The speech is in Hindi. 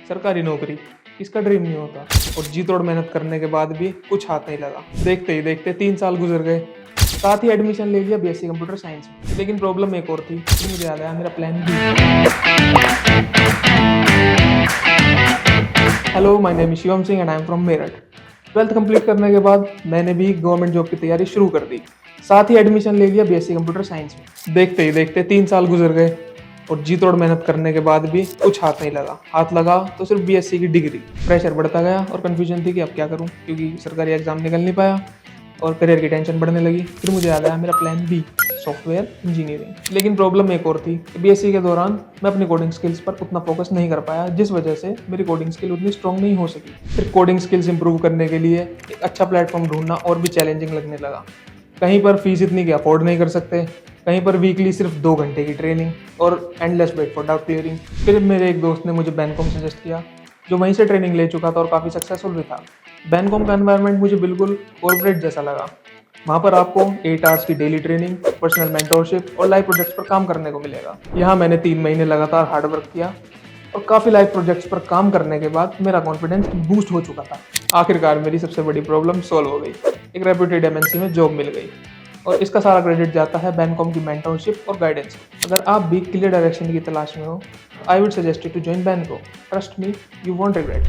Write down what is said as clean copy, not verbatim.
सरकारी नौकरी किसका ड्रीम नहीं होता। और जी तोड़ मेहनत करने के बाद भी कुछ हाथ नहीं लगा। देखते ही देखते 3 साल गुजर गए। साथ ही एडमिशन ले लिया बीएससी कंप्यूटर साइंस में। लेकिन प्रॉब्लम एक और थी। फिर मुझे याद आया मेरा plan B. Hello, my name is Shivam Singh and I am from Meerut. 12th complete करने के बाद मैंने भी गवर्नमेंट जॉब की तैयारी शुरू कर दी। साथ ही एडमिशन ले लिया बीएससी कंप्यूटर साइंस में। देखते ही देखते 3 साल गुजर गए। और जी तोड़ मेहनत करने के बाद भी कुछ हाथ नहीं लगा। हाथ लगा तो सिर्फ बीएससी की डिग्री। प्रेशर बढ़ता गया और कंफ्यूजन थी कि अब क्या करूं, क्योंकि सरकारी एग्जाम निकल नहीं पाया और करियर की टेंशन बढ़ने लगी। फिर मुझे याद आया मेरा प्लान बी, सॉफ्टवेयर इंजीनियरिंग। लेकिन प्रॉब्लम एक और थी कि बीएससी के दौरान मैं अपनी कोडिंग स्किल्स पर उतना फोकस नहीं कर पाया, जिस वजह से मेरी कोडिंग स्किल उतनी स्ट्रॉन्ग नहीं हो सकी। फिर कोडिंग स्किल्स इंप्रूव करने के लिए एक अच्छा प्लेटफॉर्म ढूंढना और भी चैलेंजिंग लगने लगा। कहीं पर फीस इतनी कि अफोर्ड नहीं कर सकते, कहीं पर वीकली सिर्फ 2 घंटे की ट्रेनिंग और endless wait for doubt clearing. फिर मेरे एक दोस्त ने मुझे बैंकॉम सजेस्ट किया, जो वहीं से ट्रेनिंग ले चुका था और काफ़ी सक्सेसफुल भी था। बैंकॉम का एनवायरनमेंट मुझे बिल्कुल कॉर्पोरेट जैसा लगा। वहाँ पर आपको 8 आवर्स की डेली ट्रेनिंग, पर्सनल मेंटोरशिप और लाइव प्रोजेक्ट्स पर काम करने को मिलेगा। यहाँ मैंने 3 महीने लगातार हार्ड वर्क किया और काफ़ी लाइव प्रोजेक्ट्स पर काम करने के बाद मेरा कॉन्फिडेंस बूस्ट हो चुका था। आखिरकार मेरी सबसे बड़ी प्रॉब्लम सॉल्व हो गई। एक रेप्यूटेड एमएनसी में जॉब मिल गई और इसका सारा क्रेडिट जाता है बैंकॉम की मेंटरशिप और गाइडेंस। अगर आप भी क्लियर डायरेक्शन की तलाश में हो, I would suggest you to join बैंको। Trust me, you won't regret.